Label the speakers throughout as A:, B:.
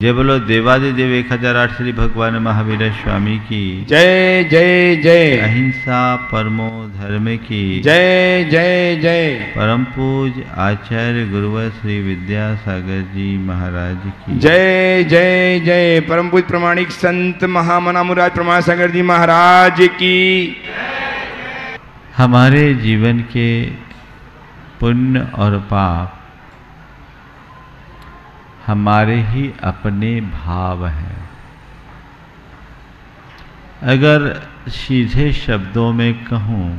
A: जय बोलो देवादिदेव 1008 श्री भगवान महावीर स्वामी की
B: जय जय जय।
A: अहिंसा परमो धर्म की
B: जय जय जय।
A: परम पूज आचार्य गुरुवर श्री विद्यासागर जी महाराज की
B: जय जय जय। परम पूज प्रमाणिक संत महामना मुराद प्रमाण सागर जी महाराज की।
A: हमारे जीवन के पुण्य और पाप हमारे ही अपने भाव हैं। अगर सीधे शब्दों में कहूँ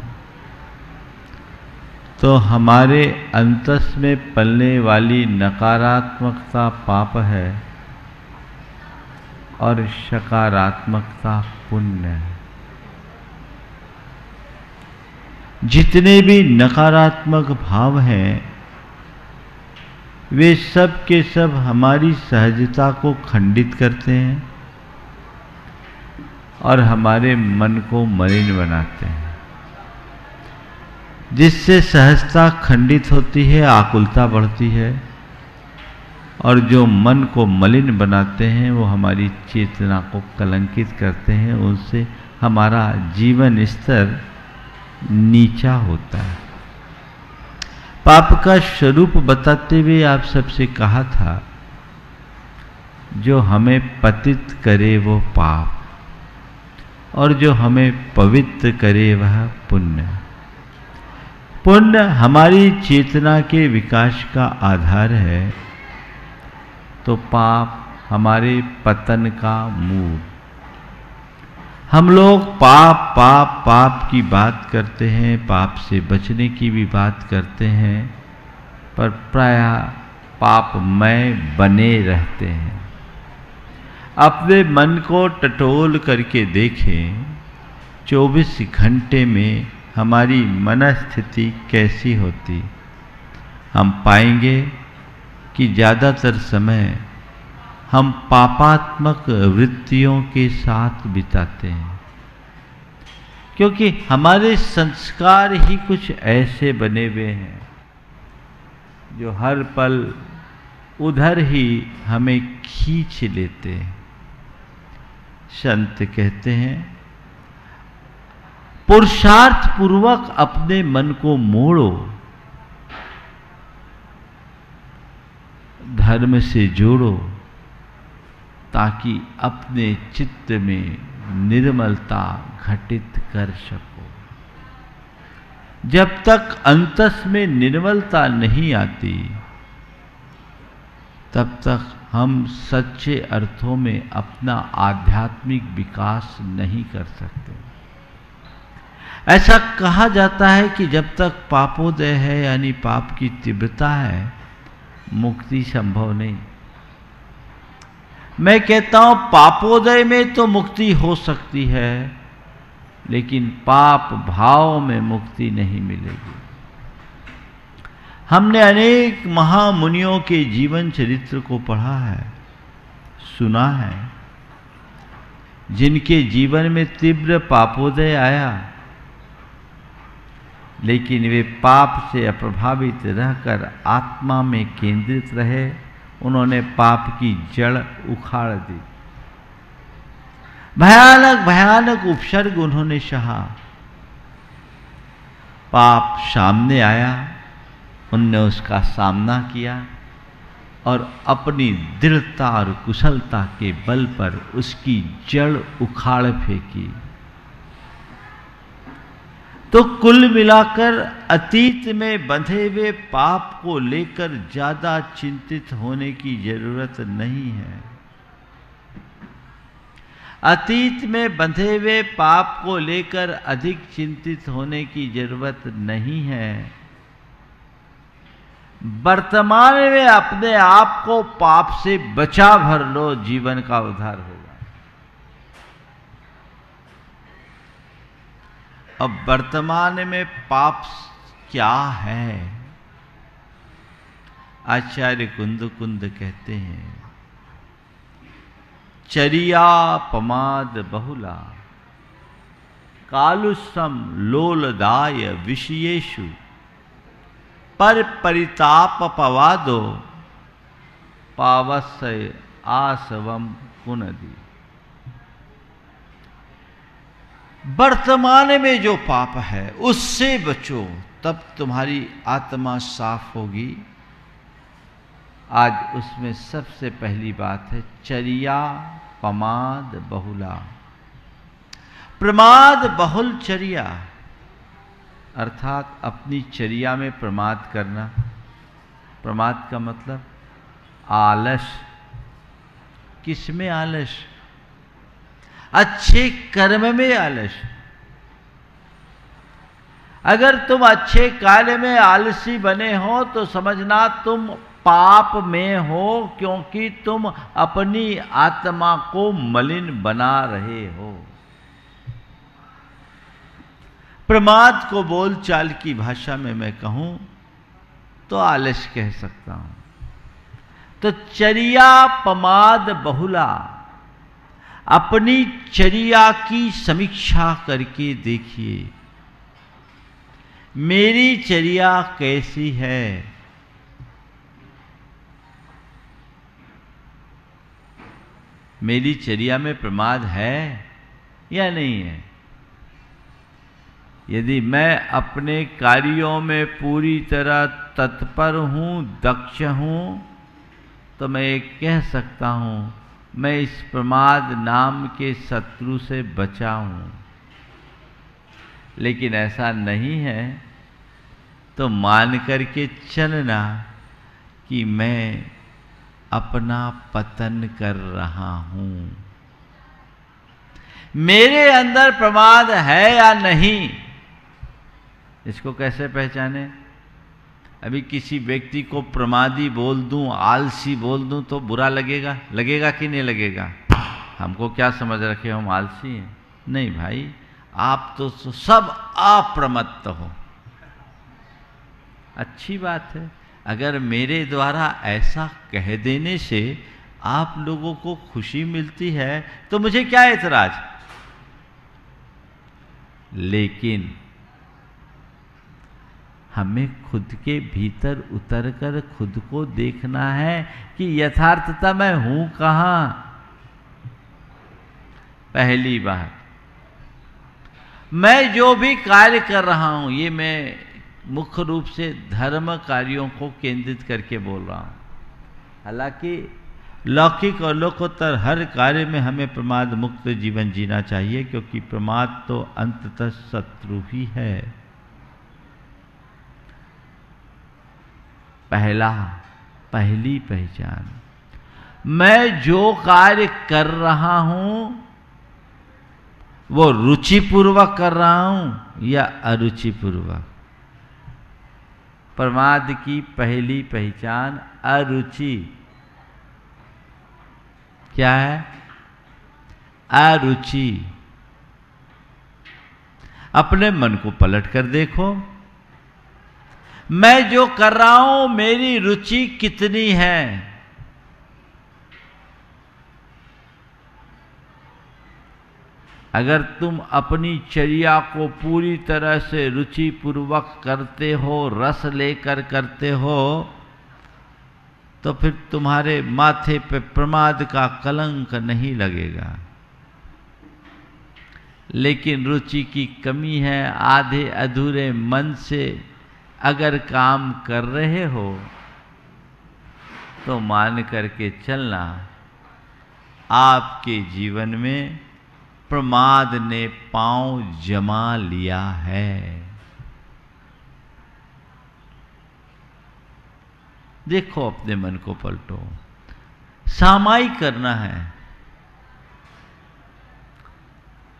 A: तो हमारे अंतस में पलने वाली नकारात्मकता पाप है और सकारात्मकता पुण्य है। जितने भी नकारात्मक भाव हैं वे सब के सब हमारी सहजता को खंडित करते हैं और हमारे मन को मलिन बनाते हैं, जिससे सहजता खंडित होती है, आकुलता बढ़ती है और जो मन को मलिन बनाते हैं वो हमारी चेतना को कलंकित करते हैं। उनसे हमारा जीवन स्तर नीचा होता है। पाप का स्वरूप बताते हुए आप सबसे कहा था, जो हमें पतित करे वो पाप और जो हमें पवित्र करे वह पुण्य। पुण्य हमारी चेतना के विकास का आधार है तो पाप हमारे पतन का मूल। हम लोग पाप पाप पाप की बात करते हैं, पाप से बचने की भी बात करते हैं, पर प्रायः पापमय बने रहते हैं। अपने मन को टटोल करके देखें 24 घंटे में हमारी मनस्थिति कैसी होती। हम पाएंगे कि ज़्यादातर समय हम पापात्मक वृत्तियों के साथ बिताते हैं, क्योंकि हमारे संस्कार ही कुछ ऐसे बने हुए हैं जो हर पल उधर ही हमें खींच लेते हैं। संत कहते हैं, पुरुषार्थ पूर्वक अपने मन को मोड़ो, धर्म से जोड़ो, ताकि अपने चित्त में निर्मलता घटित कर सको। जब तक अंतस में निर्मलता नहीं आती तब तक हम सच्चे अर्थों में अपना आध्यात्मिक विकास नहीं कर सकते। ऐसा कहा जाता है कि जब तक पापोदय है यानी पाप की तीव्रता है, मुक्ति संभव नहीं। मैं कहता हूं पापोदय में तो मुक्ति हो सकती है, लेकिन पाप भाव में मुक्ति नहीं मिलेगी। हमने अनेक महामुनियों के जीवन चरित्र को पढ़ा है, सुना है, जिनके जीवन में तीव्र पापोदय आया, लेकिन वे पाप से अप्रभावित रहकर आत्मा में केंद्रित रहे। उन्होंने पाप की जड़ उखाड़ दी। भयानक भयानक उपसर्ग उन्होंने सहा। पाप सामने आया, उनने उसका सामना किया और अपनी दृढ़ता और कुशलता के बल पर उसकी जड़ उखाड़ फेंकी। तो कुल मिलाकर अतीत में बंधे हुए पाप को लेकर ज्यादा चिंतित होने की जरूरत नहीं है। अतीत में बंधे हुए पाप को लेकर अधिक चिंतित होने की जरूरत नहीं है। वर्तमान में अपने आप को पाप से बचा भर लो, जीवन का उद्धार होगा। अब वर्तमान में पाप क्या है? आचार्य कुंद कहते हैं, चरिया पमाद बहुला कालुसम लोलदाय विषयेषु पर परिताप पवादो पावस्य आसवम कुनदी। वर्तमान में जो पाप है उससे बचो, तब तुम्हारी आत्मा साफ होगी। आज उसमें सबसे पहली बात है चर्या प्रमाद बहुला। प्रमाद बहुल चर्या अर्थात अपनी चर्या में प्रमाद करना। प्रमाद का मतलब आलस। किसमें आलस? अच्छे कर्म में आलस। अगर तुम अच्छे कार्य में आलसी बने हो तो समझना तुम पाप में हो, क्योंकि तुम अपनी आत्मा को मलिन बना रहे हो। प्रमाद को बोलचाल की भाषा में मैं कहूं तो आलस कह सकता हूं। तो चर्या प्रमाद बहुला, अपनी चर्या की समीक्षा करके देखिए मेरी चर्या कैसी है। मेरी चर्या में प्रमाद है या नहीं है? यदि मैं अपने कार्यों में पूरी तरह तत्पर हूं, दक्ष हूं, तो मैं कह सकता हूं मैं इस प्रमाद नाम के शत्रु से बचा हूं। लेकिन ऐसा नहीं है तो मान करके चलना कि मैं अपना पतन कर रहा हूं। मेरे अंदर प्रमाद है या नहीं, इसको कैसे पहचाने? अभी किसी व्यक्ति को प्रमादी बोल दूं, आलसी बोल दूं तो बुरा लगेगा? लगेगा कि नहीं लगेगा? हमको क्या समझ रखे हम आलसी हैं? नहीं भाई, आप तो सब अप्रमत्त हो। अच्छी बात है। अगर मेरे द्वारा ऐसा कह देने से आप लोगों को खुशी मिलती है तो मुझे क्या ऐतराज। लेकिन हमें खुद के भीतर उतरकर खुद को देखना है कि यथार्थता मैं हूं कहां। पहली बात, मैं जो भी कार्य कर रहा हूं, ये मैं मुख्य रूप से धर्म कार्यों को केंद्रित करके बोल रहा हूं। हालांकि लौकिक और लोकोत्तर हर कार्य में हमें प्रमाद मुक्त जीवन जीना चाहिए, क्योंकि प्रमाद तो अंततः शत्रु ही है। पहली पहचान, मैं जो कार्य कर रहा हूं वो रुचिपूर्वक कर रहा हूं या अरुचिपूर्वक। प्रमाद की पहली पहचान अरुचि। क्या है? अरुचि। अपने मन को पलट कर देखो, मैं जो कर रहा हूं मेरी रुचि कितनी है। अगर तुम अपनी चर्या को पूरी तरह से रुचिपूर्वक करते हो, रस लेकर करते हो, तो फिर तुम्हारे माथे पे प्रमाद का कलंक नहीं लगेगा। लेकिन रुचि की कमी है, आधे अधूरे मन से अगर काम कर रहे हो तो मान करके चलना आपके जीवन में प्रमाद ने पांव जमा लिया है। देखो, अपने मन को पलटो। सामायिक करना है।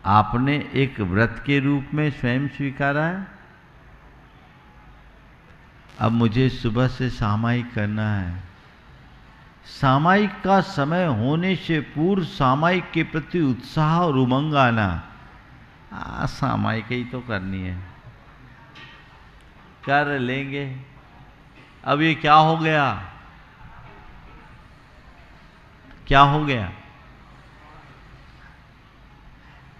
A: आपने एक व्रत के रूप में स्वयं स्वीकारा है, अब मुझे सुबह से सामायिक करना है। सामायिक का समय होने से पूर्व सामायिक के प्रति उत्साह और उमंग आना, सामायिक ही तो करनी है, कर लेंगे। अब ये क्या हो गया? क्या हो गया?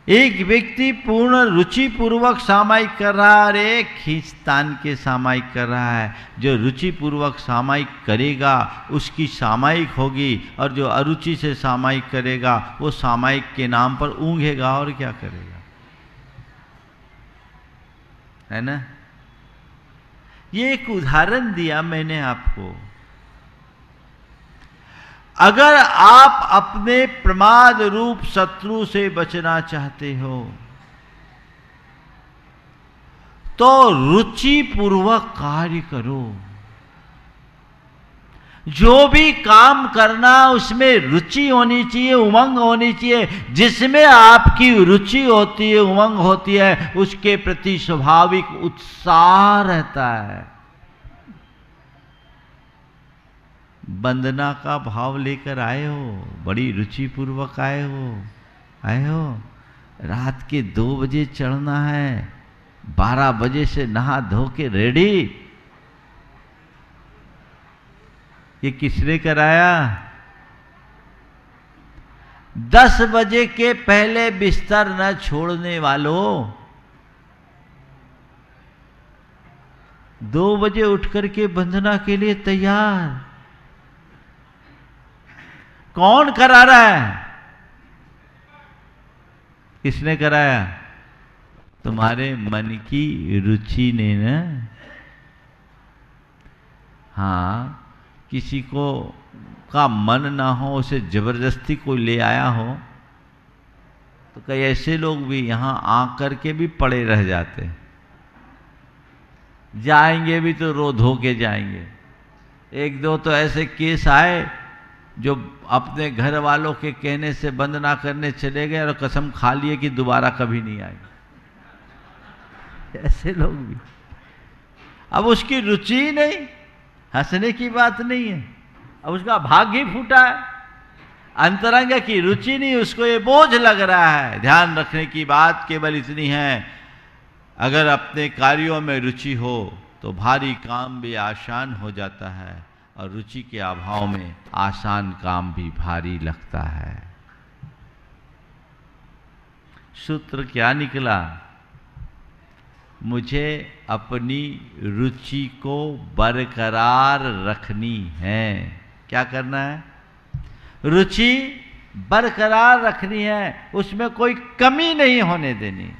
A: एक व्यक्ति पूर्ण रुचि पूर्वक सामायिक कर रहा है और एक खींचतान के सामायिक कर रहा है। जो रुचि पूर्वक सामायिक करेगा उसकी सामायिक होगी, और जो अरुचि से सामायिक करेगा वो सामायिक के नाम पर ऊँघेगा और क्या करेगा, है ना। ये एक उदाहरण दिया मैंने आपको। अगर आप अपने प्रमाद रूप शत्रु से बचना चाहते हो तो रुचि पूर्वक कार्य करो। जो भी काम करना उसमें रुचि होनी चाहिए, उमंग होनी चाहिए। जिसमें आपकी रुचि होती है, उमंग होती है, उसके प्रति स्वाभाविक उत्साह रहता है। वंदना का भाव लेकर आए हो, बड़ी रुचि पूर्वक आए हो। रात के 2 बजे चढ़ना है, 12 बजे से नहा धो के रेडी। ये किसने कराया? 10 बजे के पहले बिस्तर न छोड़ने वालों। 2 बजे उठ करके वंदना के लिए तैयार। कौन करा रहा है? किसने कराया? तुम्हारे मन की रुचि ने ना। हाँ, किसी को का मन ना हो, उसे जबरदस्ती कोई ले आया हो तो कई ऐसे लोग भी यहां आकर के भी पड़े रह जाते। जाएंगे भी तो रो धो के जाएंगे। 1-2 तो ऐसे केस आए जो अपने घर वालों के कहने से वंदना करने चले गए और कसम खा लिए कि दोबारा कभी नहीं आएंगे। ऐसे लोग भी। अब उसकी रुचि ही नहीं, हंसने की बात नहीं है, अब उसका भाग्य ही फूटा है। अंतरंग की रुचि नहीं, उसको ये बोझ लग रहा है। ध्यान रखने की बात केवल इतनी है, अगर अपने कार्यों में रुचि हो तो भारी काम भी आसान हो जाता है, और रुचि के अभाव में आसान काम भी भारी लगता है। सूत्र क्या निकला? मुझे अपनी रुचि को बरकरार रखनी है। क्या करना है? रुचि बरकरार रखनी है, उसमें कोई कमी नहीं होने देनी।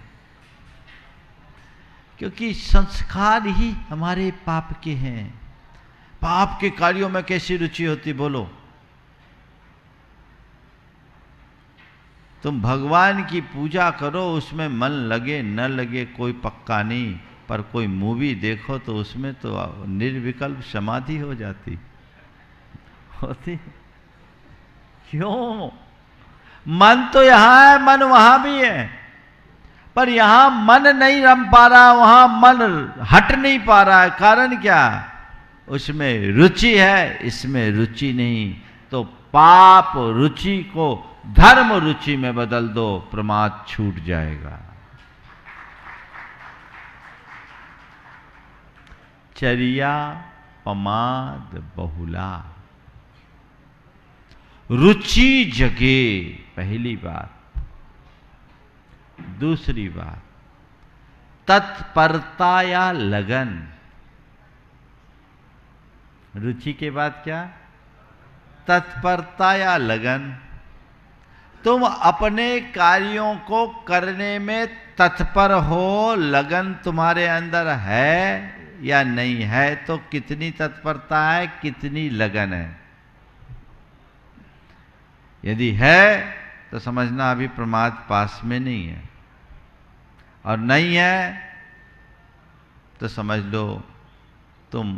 A: क्योंकि संस्कार ही हमारे पाप के हैं। पाप के कार्यों में कैसी रुचि होती बोलो? तुम भगवान की पूजा करो, उसमें मन लगे न लगे कोई पक्का नहीं, पर कोई मूवी देखो तो उसमें तो निर्विकल्प समाधि हो जाती होती। क्यों? मन तो यहां है, मन वहां भी है, पर यहां मन नहीं रम पा रहा, वहां मन हट नहीं पा रहा है। कारण क्या? उसमें रुचि है, इसमें रुचि नहीं। तो पाप रुचि को धर्म रुचि में बदल दो, प्रमाद छूट जाएगा। चर्या पमाद बहुला। रुचि जगे, पहली बात। दूसरी बात, तत्परता या लगन। रुचि के बाद क्या? तत्परता या लगन। तुम अपने कार्यों को करने में तत्पर हो, लगन तुम्हारे अंदर है या नहीं है? तो कितनी तत्परता है, कितनी लगन है? यदि है तो समझना अभी प्रमाद पास में नहीं है, और नहीं है तो समझ लो तुम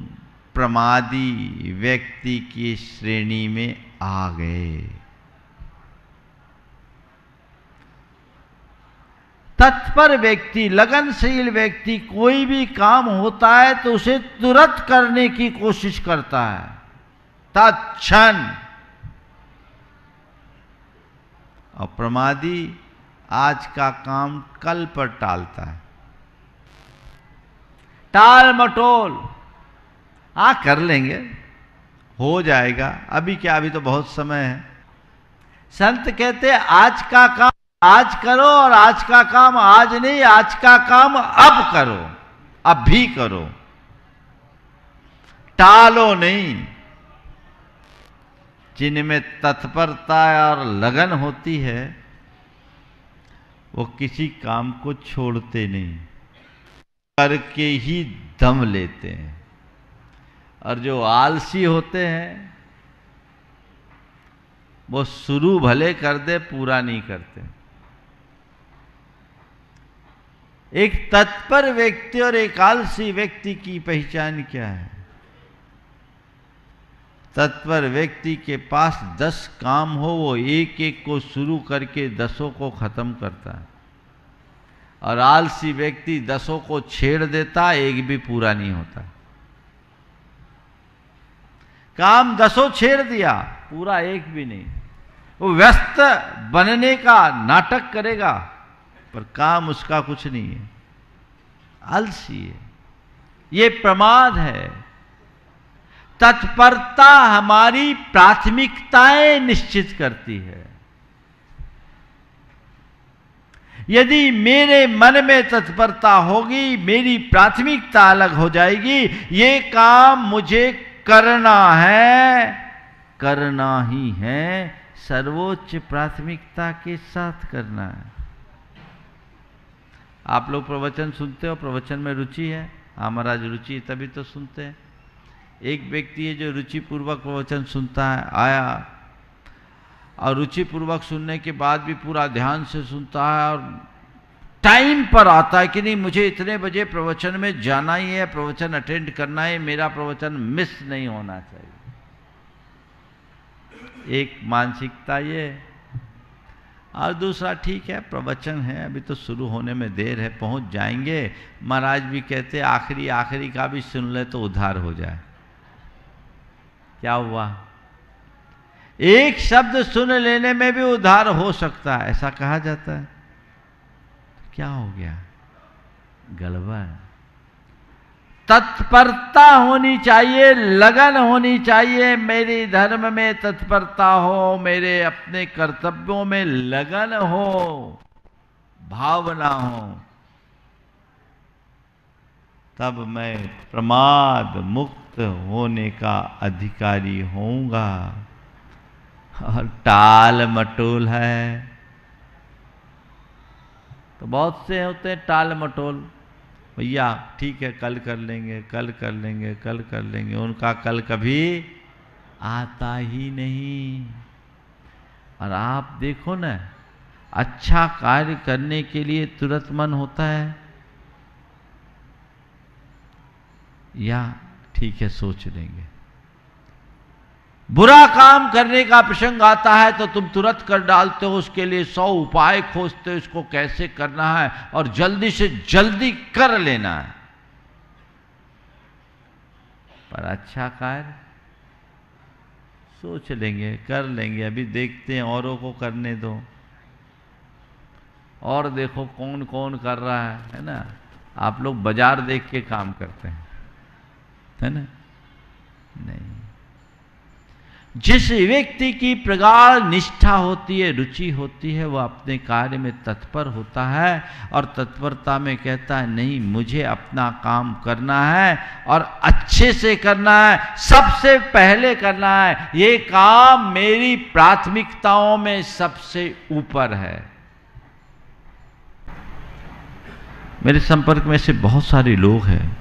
A: प्रमादी व्यक्ति की श्रेणी में आ गए। तत्पर व्यक्ति, लगनशील व्यक्ति कोई भी काम होता है तो उसे तुरंत करने की कोशिश करता है, तत्क्षण। और प्रमादी आज का काम कल पर टालता है, टाल मटोल। कर लेंगे, हो जाएगा, अभी क्या, अभी तो बहुत समय है। संत कहते आज का काम आज करो, और आज का काम आज नहीं, आज का काम अब करो, अब भी करो, टालो नहीं। जिनमें तत्परता और लगन होती है वो किसी काम को छोड़ते नहीं, करके ही दम लेते हैं। और जो आलसी होते हैं वो शुरू भले कर दे, पूरा नहीं करते। एक तत्पर व्यक्ति और एक आलसी व्यक्ति की पहचान क्या है? तत्पर व्यक्ति के पास 10 काम हो, वो एक एक को शुरू करके 10 को खत्म करता है, और आलसी व्यक्ति 10 को छेड़ देता, एक भी पूरा नहीं होता। काम 10 छेड़ दिया, पूरा एक भी नहीं। वो व्यस्त बनने का नाटक करेगा पर काम उसका कुछ नहीं है, आलसी है। ये प्रमाद है। तत्परता हमारी प्राथमिकताएं निश्चित करती है। यदि मेरे मन में तत्परता होगी, मेरी प्राथमिकता अलग हो जाएगी, ये काम मुझे करना है, करना ही है, सर्वोच्च प्राथमिकता के साथ करना है। आप लोग प्रवचन सुनते हो, प्रवचन में रुचि है? हाँ महाराज रुचि है, तभी तो सुनते हैं। एक व्यक्ति है जो रुचि पूर्वक प्रवचन सुनता है, आया और रुचि पूर्वक सुनने के बाद भी पूरा ध्यान से सुनता है और टाइम पर आता है कि नहीं मुझे इतने बजे प्रवचन में जाना ही है, प्रवचन अटेंड करना है, मेरा प्रवचन मिस नहीं होना चाहिए। एक मानसिकता ये, और दूसरा ठीक है प्रवचन है, अभी तो शुरू होने में देर है, पहुंच जाएंगे। महाराज भी कहते आखिरी आखिरी का भी सुन ले तो उद्धार हो जाए। क्या हुआ? एक शब्द सुन लेने में भी उद्धार हो सकता है, ऐसा कहा जाता है। क्या हो गया? गड़बड़। तत्परता होनी चाहिए, लगन होनी चाहिए। मेरे धर्म में तत्परता हो, मेरे अपने कर्तव्यों में लगन हो, भावना हो, तब मैं प्रमाद मुक्त होने का अधिकारी होऊंगा। और टाल मटोल है तो बहुत से होते हैं टाल मटोल, भैया ठीक है कल कर लेंगे, कल कर लेंगे, कल कर लेंगे। उनका कल कभी आता ही नहीं। और आप देखो ना, अच्छा कार्य करने के लिए तुरंत मन होता है या ठीक है सोच लेंगे। बुरा काम करने का प्रसंग आता है तो तुम तुरंत कर डालते हो, उसके लिए 100 उपाय खोजते हो, इसको कैसे करना है और जल्दी से जल्दी कर लेना है। पर अच्छा कार्य सोच लेंगे, कर लेंगे, अभी देखते हैं, औरों को करने दो, और देखो कौन कौन कर रहा है ना। आप लोग बाजार देख के काम करते हैं, है ना? नहीं। जिस व्यक्ति की प्रगाढ़ निष्ठा होती है, रुचि होती है, वह अपने कार्य में तत्पर होता है और तत्परता में कहता है नहीं मुझे अपना काम करना है और अच्छे से करना है, सबसे पहले करना है, ये काम मेरी प्राथमिकताओं में सबसे ऊपर है। मेरे संपर्क में से बहुत सारे लोग हैं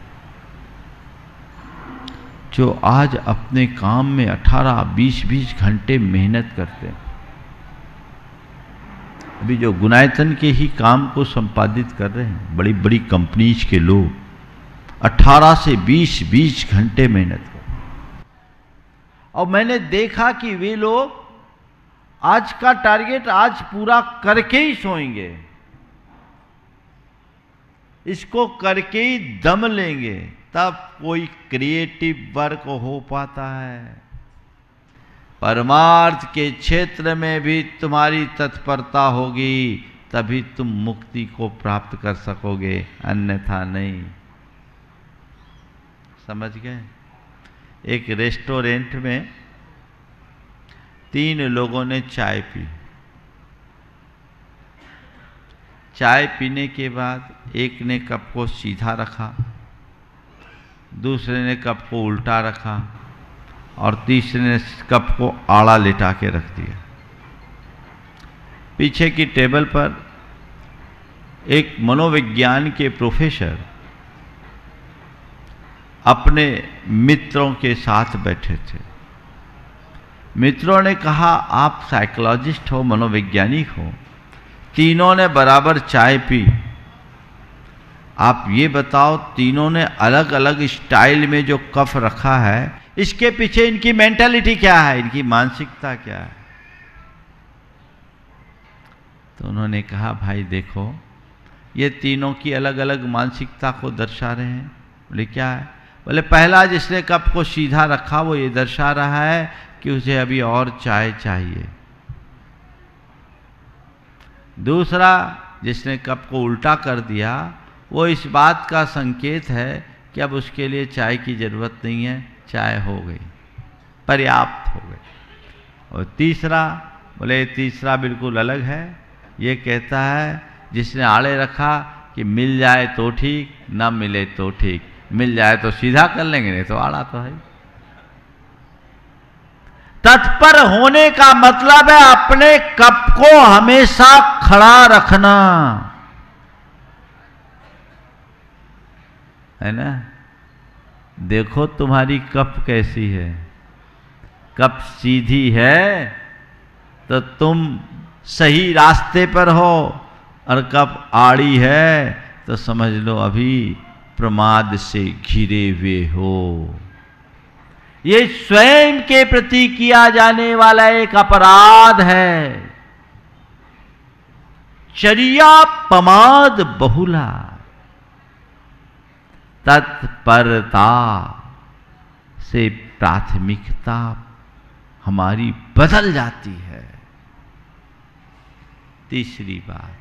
A: जो आज अपने काम में 18-20 घंटे मेहनत करते हैं। अभी जो गुनायतन के ही काम को संपादित कर रहे हैं बड़ी बड़ी कंपनीज के लोग, 18 से 20 घंटे मेहनत करते हैं। और मैंने देखा कि वे लोग आज का टारगेट आज पूरा करके ही सोएंगे, इसको करके ही दम लेंगे, तब कोई क्रिएटिव वर्क हो पाता है। परमार्थ के क्षेत्र में भी तुम्हारी तत्परता होगी तभी तुम मुक्ति को प्राप्त कर सकोगे, अन्यथा नहीं। समझ गए? एक रेस्टोरेंट में 3 लोगों ने चाय पी। चाय पीने के बाद एक ने कप को सीधा रखा, दूसरे ने कप को उल्टा रखा और तीसरे ने कप को आड़ा लिटा के रख दिया। पीछे की टेबल पर एक मनोविज्ञान के प्रोफेसर अपने मित्रों के साथ बैठे थे। मित्रों ने कहा, आप साइकोलॉजिस्ट हो, मनोवैज्ञानिक हो, तीनों ने बराबर चाय पी, आप ये बताओ तीनों ने अलग अलग स्टाइल में जो कप रखा है, इसके पीछे इनकी मेंटालिटी क्या है, इनकी मानसिकता क्या है? तो उन्होंने कहा, भाई देखो, ये तीनों की अलग अलग मानसिकता को दर्शा रहे हैं। बोले क्या है? बोले पहला जिसने कप को सीधा रखा वो ये दर्शा रहा है कि उसे अभी और चाय चाहिए। दूसरा जिसने कप को उल्टा कर दिया वो इस बात का संकेत है कि अब उसके लिए चाय की ज़रूरत नहीं है, चाय हो गई, पर्याप्त हो गई। और तीसरा, बोले तीसरा बिल्कुल अलग है, ये कहता है जिसने आड़े रखा कि मिल जाए तो ठीक, ना मिले तो ठीक, मिल जाए तो सीधा कर लेंगे, नहीं तो आड़ा तो है। तत्पर होने का मतलब है अपने कप को हमेशा खड़ा रखना, है ना? देखो तुम्हारी कप कैसी है, कप सीधी है तो तुम सही रास्ते पर हो, और कप आड़ी है तो समझ लो अभी प्रमाद से घिरे हुए हो। ये स्वयं के प्रति किया जाने वाला एक अपराध है। चर्या पमाद बहुला, तत्परता से प्राथमिकता हमारी बदल जाती है। तीसरी बात,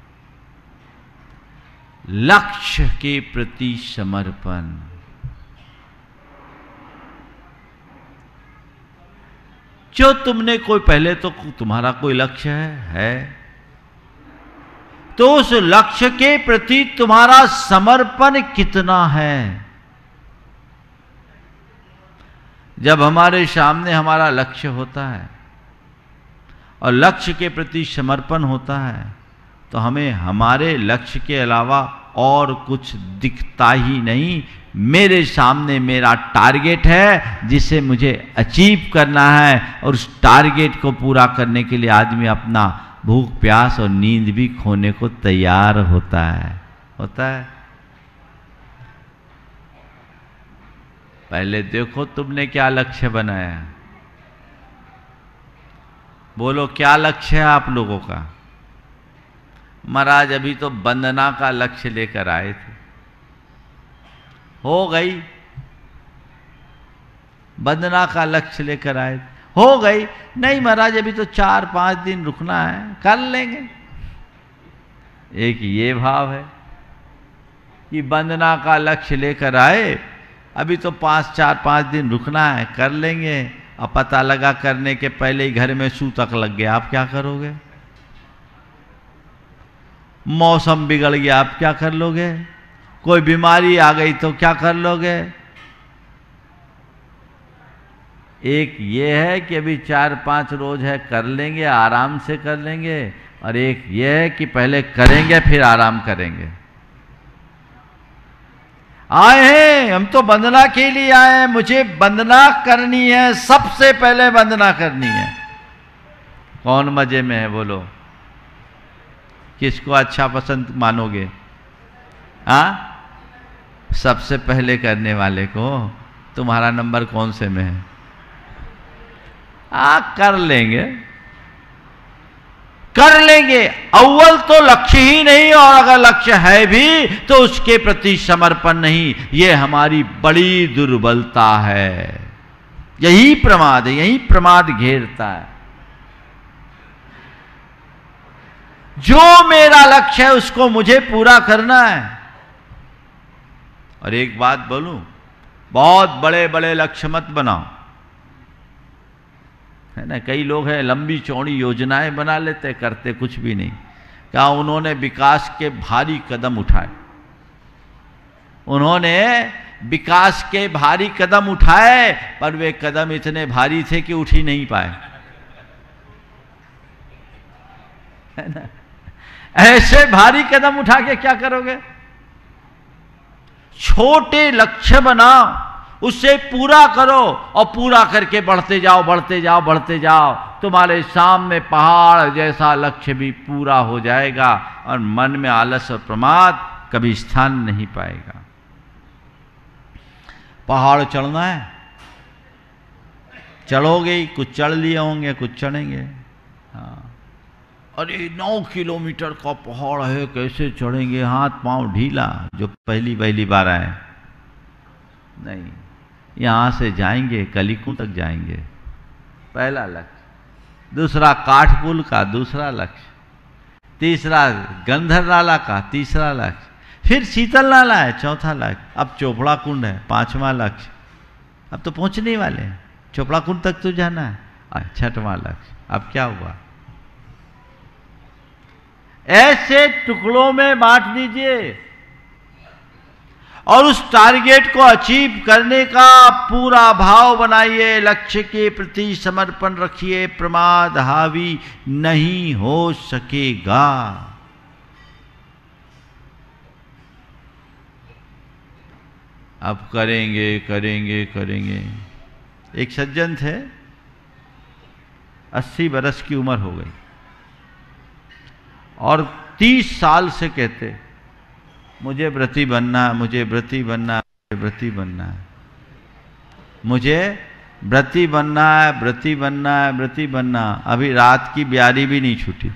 A: लक्ष्य के प्रति समर्पण। जो तुमने कोई, पहले तो तुम्हारा कोई लक्ष्य है तो उस लक्ष्य के प्रति तुम्हारा समर्पण कितना है। जब हमारे सामने हमारा लक्ष्य होता है और लक्ष्य के प्रति समर्पण होता है तो हमें हमारे लक्ष्य के अलावा और कुछ दिखता ही नहीं। मेरे सामने मेरा टारगेट है जिसे मुझे अचीव करना है, और उस टारगेट को पूरा करने के लिए आदमी अपना भूख प्यास और नींद भी खोने को तैयार होता है। पहले देखो तुमने क्या लक्ष्य बनाया, बोलो क्या लक्ष्य है आप लोगों का? महाराज अभी तो वंदना का लक्ष्य लेकर आए थे, हो गई। वंदना का लक्ष्य लेकर आए, हो गई। नहीं महाराज अभी तो 4-5 दिन रुकना है, कर लेंगे। एक ये भाव है कि वंदना का लक्ष्य लेकर आए, अभी तो 4-5 दिन रुकना है, कर लेंगे। अब पता लगा करने के पहले ही घर में सूतक लग गया, आप क्या करोगे? मौसम बिगड़ गया, आप क्या कर लोगे? कोई बीमारी आ गई तो क्या कर लोगे? एक ये है कि अभी 4-5 रोज है, कर लेंगे, आराम से कर लेंगे, और एक ये है कि पहले करेंगे फिर आराम करेंगे। आए हैं हम तो वंदना के लिए आए हैं, मुझे वंदना करनी है, सबसे पहले वंदना करनी है। कौन मजे में है बोलो? किसको अच्छा पसंद मानोगे? सबसे पहले करने वाले को। तुम्हारा नंबर कौन से में है? कर लेंगे, कर लेंगे। अव्वल तो लक्ष्य ही नहीं, और अगर लक्ष्य है भी तो उसके प्रति समर्पण नहीं। ये हमारी बड़ी दुर्बलता है, यही प्रमाद है, यही प्रमाद घेरता है। जो मेरा लक्ष्य है उसको मुझे पूरा करना है। और एक बात बोलूं, बहुत बड़े बड़े लक्ष्य मत बनाओ, है ना? कई लोग हैं लंबी चौड़ी योजनाएं बना लेते, करते कुछ भी नहीं। क्या उन्होंने विकास के भारी कदम उठाए, उन्होंने विकास के भारी कदम उठाए, पर वे कदम इतने भारी थे कि उठ ही नहीं पाए, है ना। ऐसे भारी कदम उठा के क्या करोगे? छोटे लक्ष्य बनाओ, उससे पूरा करो और पूरा करके बढ़ते जाओ, बढ़ते जाओ, बढ़ते जाओ। तुम्हारे सामने पहाड़ जैसा लक्ष्य भी पूरा हो जाएगा और मन में आलस और प्रमाद कभी स्थान नहीं पाएगा। पहाड़ चढ़ना है, चढ़ोगे ही, कुछ चढ़ लिए होंगे, कुछ चढ़ेंगे। हाँ, अरे 9 किलोमीटर का पहाड़ है, कैसे चढ़ेंगे, हाथ पांव ढीला, जो पहली बार आए। नहीं, यहाँ से जाएंगे, कलिकुंड तक जाएंगे, पहला लक्ष्य। दूसरा काठपुल का दूसरा लक्ष्य, तीसरा गंधर नाला का तीसरा लक्ष्य, फिर शीतल नाला है चौथा लक्ष्य, अब चोपड़ा कुंड है पांचवा लक्ष्य। अब तो पहुंचने वाले हैं, चोपड़ा कुंड तक तो जाना है, छठवां लक्ष्य। अब क्या हुआ? ऐसे टुकड़ों में बांट दीजिए और उस टारगेट को अचीव करने का पूरा भाव बनाइए, लक्ष्य के प्रति समर्पण रखिए, प्रमाद हावी नहीं हो सकेगा। अब करेंगे करेंगे करेंगे। एक सज्जन थे, 80 बरस की उम्र हो गई और 30 साल से कहते मुझे व्रती बनना है, मुझे व्रती बनना है, व्रती बनना है, मुझे व्रती बनना है, व्रती बनना है, व्रती बनना। अभी रात की ब्यारी भी नहीं छूटी।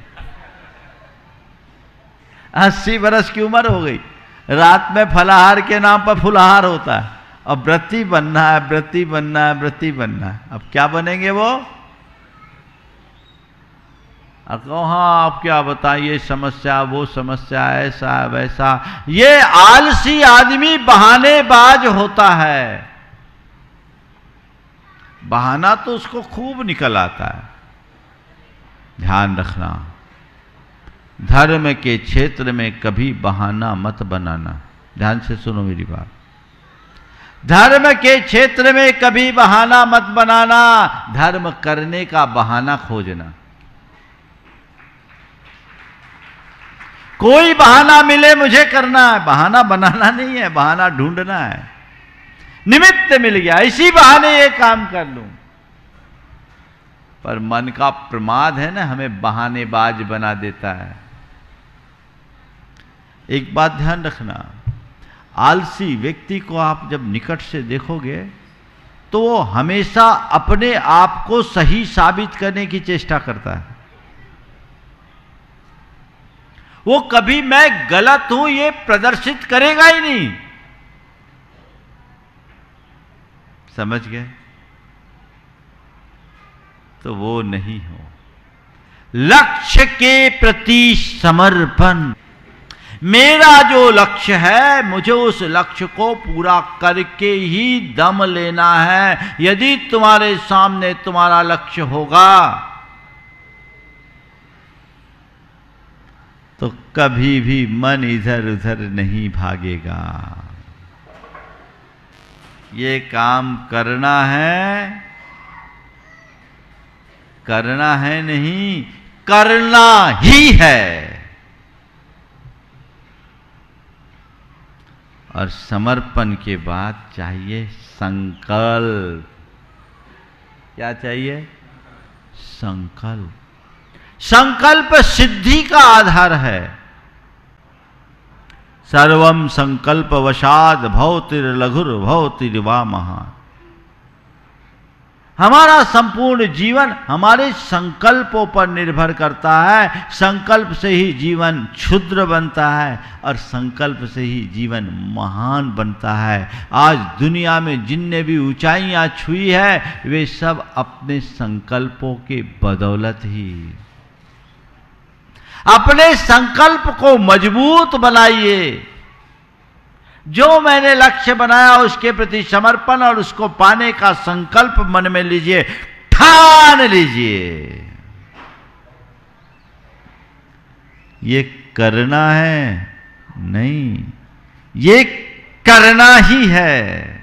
A: 80 बरस की उम्र हो गई, रात में फलाहार के नाम पर फुलहार होता है, अब व्रती बनना है, व्रती बनना है, व्रती बनना है। अब क्या बनेंगे वो? और कहो हाँ आप क्या बताइए, समस्या वो समस्या, ऐसा वैसा। ये आलसी आदमी बहानेबाज होता है, बहाना तो उसको खूब निकल आता है। ध्यान रखना, धर्म के क्षेत्र में कभी बहाना मत बनाना। ध्यान से सुनो मेरी बात, धर्म के क्षेत्र में कभी बहाना मत बनाना, धर्म करने का बहाना खोजना। कोई बहाना मिले मुझे करना है, बहाना बनाना नहीं है, बहाना ढूंढना है। निमित्त मिल गया, इसी बहाने ये काम कर लूं। पर मन का प्रमाद है ना, हमें बहानेबाज बना देता है। एक बात ध्यान रखना, आलसी व्यक्ति को आप जब निकट से देखोगे तो वो हमेशा अपने आप को सही साबित करने की चेष्टा करता है। वो कभी मैं गलत हूं ये प्रदर्शित करेगा ही नहीं। समझ गए? तो वो नहीं हो। लक्ष्य के प्रति समर्पण, मेरा जो लक्ष्य है मुझे उस लक्ष्य को पूरा करके ही दम लेना है। यदि तुम्हारे सामने तुम्हारा लक्ष्य होगा तो कभी भी मन इधर उधर नहीं भागेगा। ये काम करना है नहीं, करना ही है। और समर्पण के बाद चाहिए संकल्प। क्या चाहिए? संकल्प। संकल्प सिद्धि का आधार है। सर्वम संकल्प वशाद भवतिर्लघुर भवतिर्वा महान। हमारा संपूर्ण जीवन हमारे संकल्पों पर निर्भर करता है। संकल्प से ही जीवन क्षुद्र बनता है और संकल्प से ही जीवन महान बनता है। आज दुनिया में जिनने भी ऊंचाइयां छुई है वे सब अपने संकल्पों के बदौलत ही। अपने संकल्प को मजबूत बनाइए। जो मैंने लक्ष्य बनाया उसके प्रति समर्पण और उसको पाने का संकल्प मन में लीजिए, ठान लीजिए। ये करना है नहीं, ये करना ही है।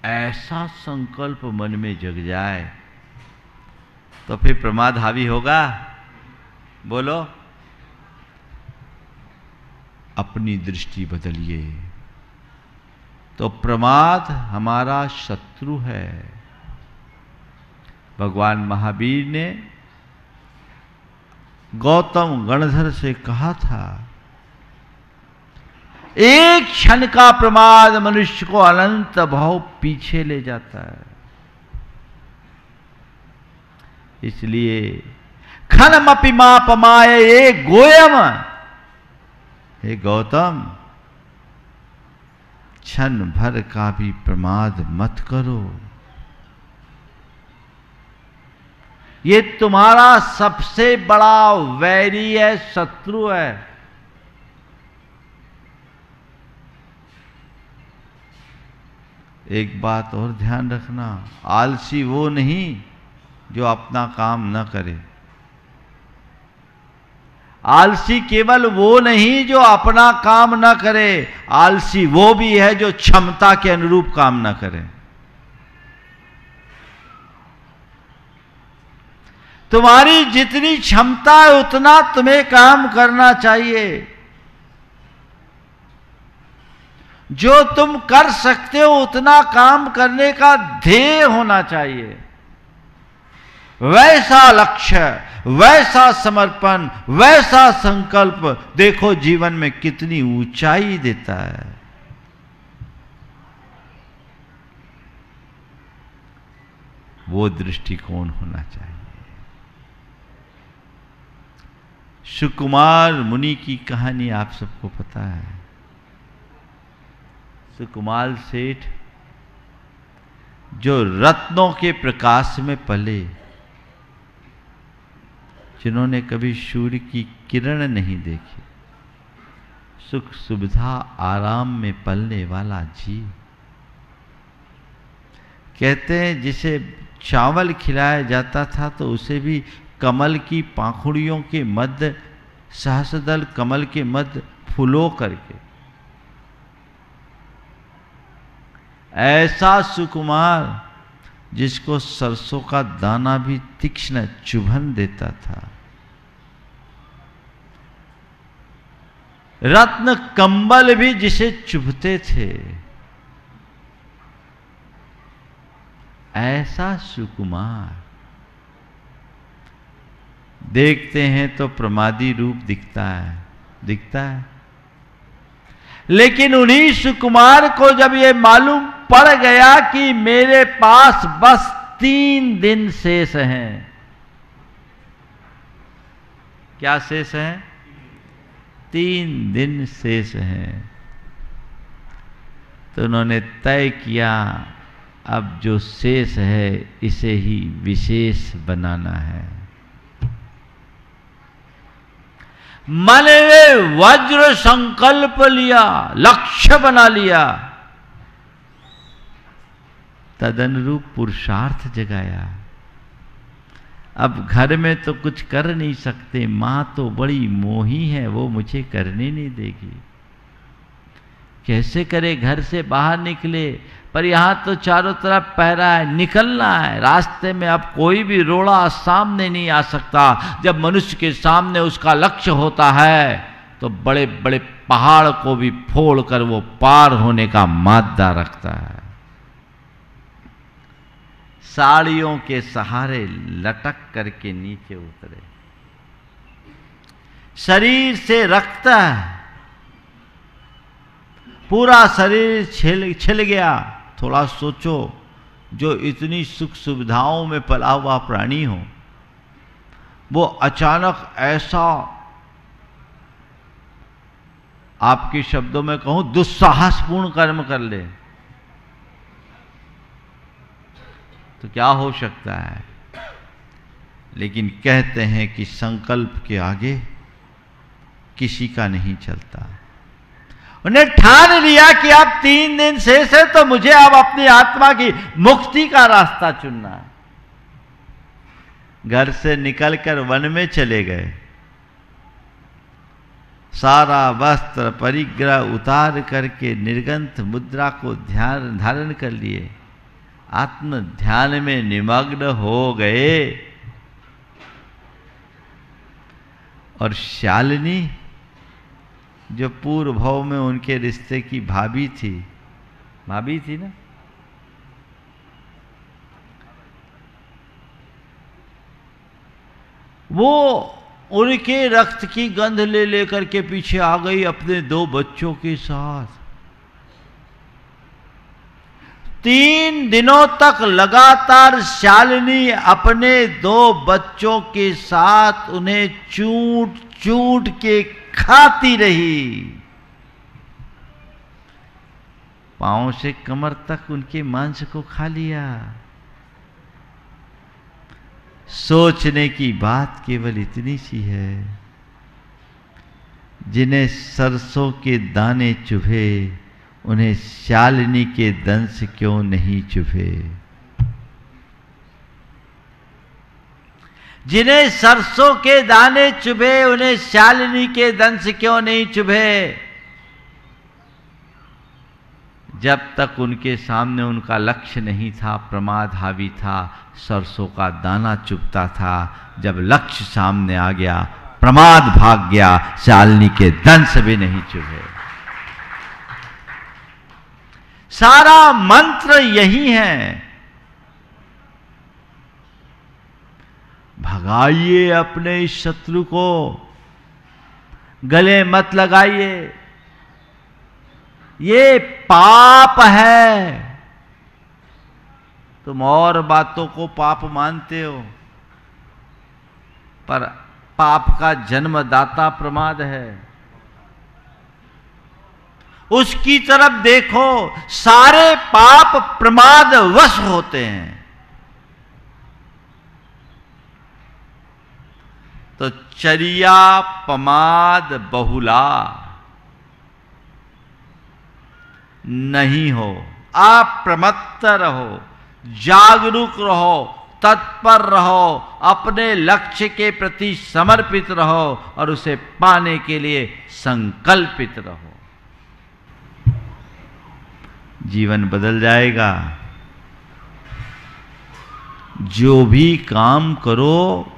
A: ऐसा संकल्प मन में जग जाए तो फिर प्रमाद हावी होगा? बोलो। अपनी दृष्टि बदलिए तो प्रमाद हमारा शत्रु है। भगवान महावीर ने गौतम गणधर से कहा था, एक क्षण का प्रमाद मनुष्य को अनंत भाव पीछे ले जाता है। इसलिए खनमपि मापमाय ये गोयम, हे गौतम क्षण भर का भी प्रमाद मत करो। ये तुम्हारा सबसे बड़ा वैरी है, शत्रु है। एक बात और ध्यान रखना, आलसी वो नहीं जो अपना काम न करे। आलसी केवल वो नहीं जो अपना काम न करे, आलसी वो भी है जो क्षमता के अनुरूप काम न करे। तुम्हारी जितनी क्षमता है उतना तुम्हें काम करना चाहिए। जो तुम कर सकते हो उतना काम करने का ध्येय होना चाहिए। वैसा लक्ष्य, वैसा समर्पण, वैसा संकल्प देखो जीवन में कितनी ऊंचाई देता है। वो दृष्टिकोण होना चाहिए। सुकुमार मुनि की कहानी आप सबको पता है। सुकुमार सेठ जो रत्नों के प्रकाश में पले, जिन्होंने कभी सूर्य की किरण नहीं देखी, सुख सुविधा आराम में पलने वाला जीव, कहते हैं जिसे चावल खिलाया जाता था तो उसे भी कमल की पाखुड़ियों के मध्य, सहस्रदल कमल के मध्य फूलो करके। ऐसा सुकुमार जिसको सरसों का दाना भी तीक्ष्ण चुभन देता था, रत्न कंबल भी जिसे चुभते थे, ऐसा सुकुमार देखते हैं तो प्रमादी रूप दिखता है। लेकिन उन्हीं सुकुमार को जब ये मालूम पड़ गया कि मेरे पास बस 3 दिन शेष हैं। क्या शेष हैं? 3 दिन शेष हैं। तो उन्होंने तय किया अब जो शेष है इसे ही विशेष बनाना है। मन में वज्र संकल्प लिया, लक्ष्य बना लिया, तदनुरूप पुरुषार्थ जगाया। अब घर में तो कुछ कर नहीं सकते, मां तो बड़ी मोही है, वो मुझे करने नहीं देगी। कैसे करे? घर से बाहर निकले पर यहां तो चारों तरफ पहरा है, निकलना है रास्ते में। अब कोई भी रोड़ा सामने नहीं आ सकता। जब मनुष्य के सामने उसका लक्ष्य होता है तो बड़े बड़े पहाड़ को भी फोड़कर वो पार होने का मादा रखता है। साड़ियों के सहारे लटक करके नीचे उतरे, शरीर से रक्त है, पूरा शरीर छिल गया। थोड़ा सोचो, जो इतनी सुख सुविधाओं में पला हुआ प्राणी हो, वो अचानक ऐसा, आपके शब्दों में कहूं, दुस्साहसपूर्ण कर्म कर ले तो क्या हो सकता है? लेकिन कहते हैं कि संकल्प के आगे किसी का नहीं चलता। उन्हें ठान लिया कि अब 3 दिन शेष है, तो मुझे अब अपनी आत्मा की मुक्ति का रास्ता चुनना है। घर से निकलकर वन में चले गए, सारा वस्त्र परिग्रह उतार करके निर्गंथ मुद्रा को ध्यान धारण कर लिए, आत्म ध्यान में निमग्न हो गए। और शालिनी जो पूर्व भाव में उनके रिश्ते की भाभी थी ना, वो उनके रक्त की गंध ले लेकर के पीछे आ गई अपने 2 बच्चों के साथ। 3 दिनों तक लगातार शालिनी अपने 2 बच्चों के साथ उन्हें चूट चूट के खाती रही। पांव से कमर तक उनके मांस को खा लिया। सोचने की बात केवल इतनी सी है, जिन्हें सरसों के दाने चुभे उन्हें शालिनी के दंश क्यों नहीं चुभे। जिन्हें सरसों के दाने चुभे उन्हें शालिनी के दंश क्यों नहीं चुभे। जब तक उनके सामने उनका लक्ष्य नहीं था, प्रमाद हावी था, सरसों का दाना चुभता था। जब लक्ष्य सामने आ गया, प्रमाद भाग गया, शालिनी के दंश भी नहीं चुभे। सारा मंत्र यही है, भगाइए अपने इस शत्रु को, गले मत लगाइए, ये पाप है। तुम और बातों को पाप मानते हो, पर पाप का जन्मदाता प्रमाद है। उसकी तरफ देखो, सारे पाप प्रमाद वश होते हैं। तो चर्या पमाद बहुला नहीं हो, आप प्रमत्त रहो, जागरूक रहो, तत्पर रहो, अपने लक्ष्य के प्रति समर्पित रहो और उसे पाने के लिए संकल्पित रहो। जीवन बदल जाएगा। जो भी काम करो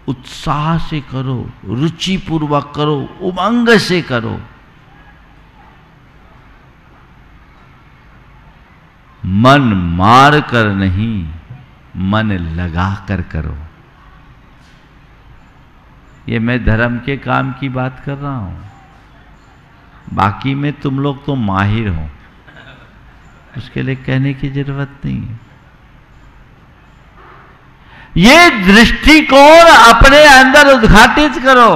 A: उत्साह से करो, रुचि पूर्वक करो, उमंग से करो। मन मार कर नहीं, मन लगा कर करो। ये मैं धर्म के काम की बात कर रहा हूं। बाकी में तुम लोग तो माहिर हो, उसके लिए कहने की जरूरत नहीं है। ये दृष्टिकोण अपने अंदर उद्घाटित करो,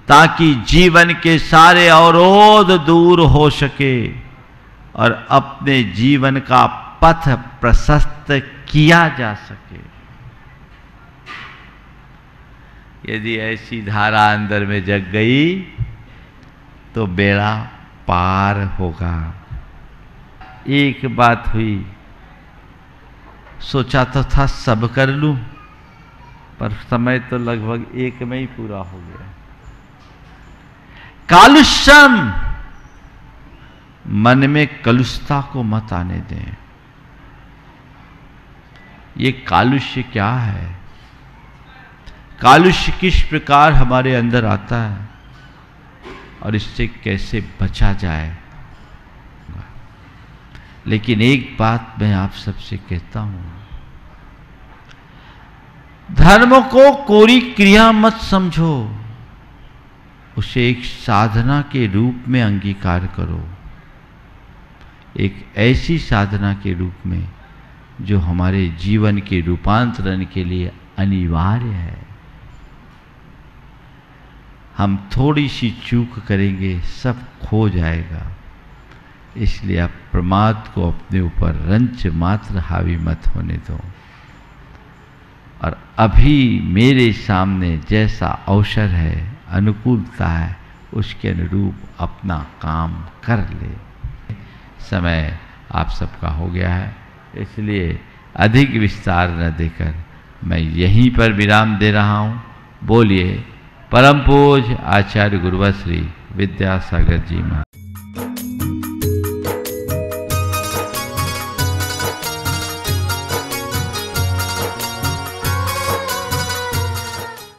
A: ताकि जीवन के सारे अवरोध दूर हो सके और अपने जीवन का पथ प्रशस्त किया जा सके। यदि ऐसी धारा अंदर में जग गई तो बेड़ा पार होगा। एक बात हुई, सोचा तो था सब कर लूं, पर समय तो लगभग एक में ही पूरा हो गया। कालुष्यम, मन में कलुषता को मत आने दें। ये कालुष्य क्या है? कालुष्य किस प्रकार हमारे अंदर आता है और इससे कैसे बचा जाए। लेकिन एक बात मैं आप सबसे कहता हूं, धर्म को कोरी क्रिया मत समझो, उसे एक साधना के रूप में अंगीकार करो। एक ऐसी साधना के रूप में जो हमारे जीवन के रूपांतरण के लिए अनिवार्य है। हम थोड़ी सी चूक करेंगे, सब खो जाएगा। इसलिए आप प्रमाद को अपने ऊपर रंच मात्र हावी मत होने दो। और अभी मेरे सामने जैसा अवसर है, अनुकूलता है, उसके अनुरूप अपना काम कर ले। समय आप सबका हो गया है, इसलिए अधिक विस्तार न देकर मैं यहीं पर विराम दे रहा हूँ। बोलिए परम पूज्य आचार्य गुरुवर श्री विद्यासागर जी महाराज।